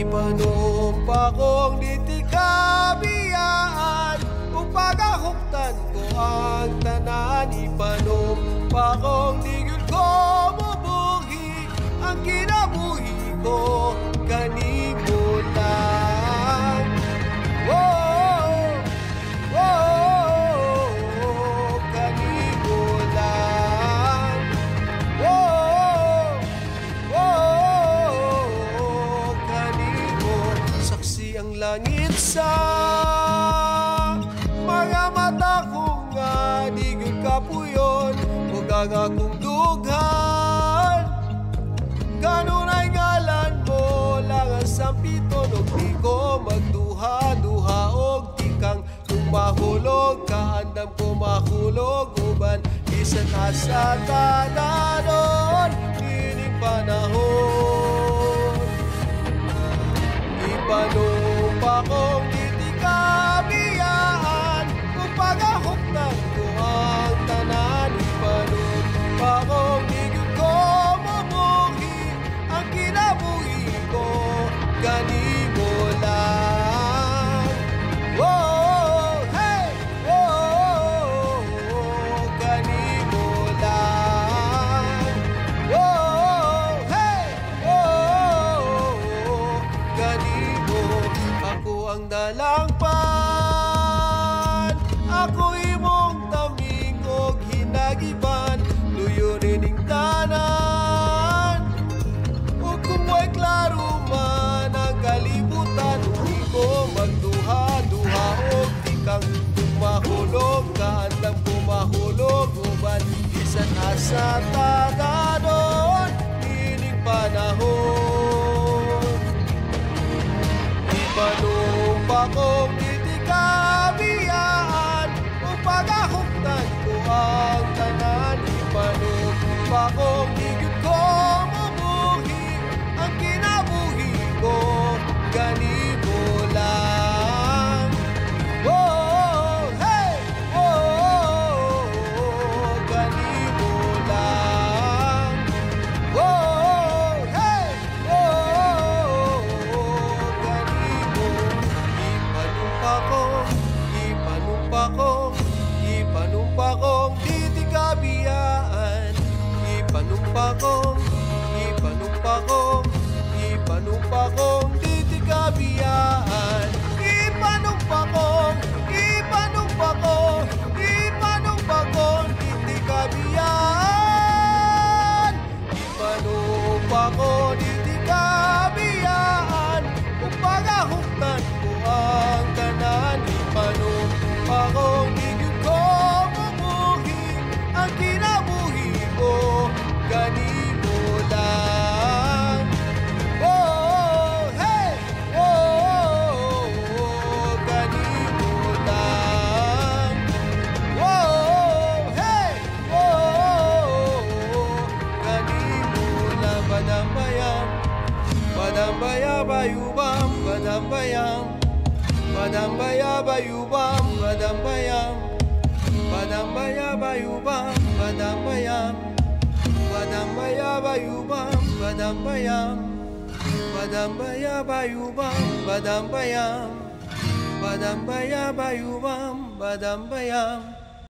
Ipanumpa kong ditikabiyaan kung pagahuktan ko ang tanan. Ipanumpa kong digil ko mubuhi ang kinabuhi ko kanimo lang. Oh, oh, oh, kanimo lang. Oh, oh, kanimo. Saksi ang langit sa mga mata ko nga digil kapuyon o gagakong dughan. Kanunay ngalan mo lang ang sampiton o di ko magduha-duha o di kang mahulog. Kaandam ko mahulog uban isang asa tananon ining panahon. Ipanumpa kong ditikabiyaan kung pagahuktan ko ang tanan. Ipanumpa kong digil ko mabuhi ang kinabuhi ko kanimo lang. Oh, hey, oh, kanimo lang. Oh, hey, oh, kanimo. Ako ang dalangpan, ako imong taming og hinagiban, luyo rining tanan. Ug kung mo'y klaro man ang kalibutan, di ko magduha-duha og di kang mahulog. Kaandam ko mahulog uban bisan asa taganon ining panahon. Ipanumpa kong ditikabiyaan kung pagahuktan ko ang tanan. Ipanumpa kong digil ko mabuhi ang kinabuhi ko kanimo lang. Oh, hey, oh, kanimo lang. Oh, hey, oh, kanimo. Ipanumpa kong ditikabiyaan. Ipanumpa kong ditikabiyaan. Ipanumpa kong ditikabiyaan. Ipanumpa kong ditikabiyaan kung pagahuktan ko ang tanan. Ipanumpa kong digil ko mabuhi ang kinabuhi ko kanimo lang. Oh, hey, oh, kanimo lang. Oh, hey, oh, kanimo lang. Badambayam, badambaya bayubam, badambayam. Badambaya bayubam, badambayam. Badambaya bayubam, badambayam. Badambaya bayubam, badambayam. Badambaya bayubam, badambayam. Badambaya bayubam, badambayam.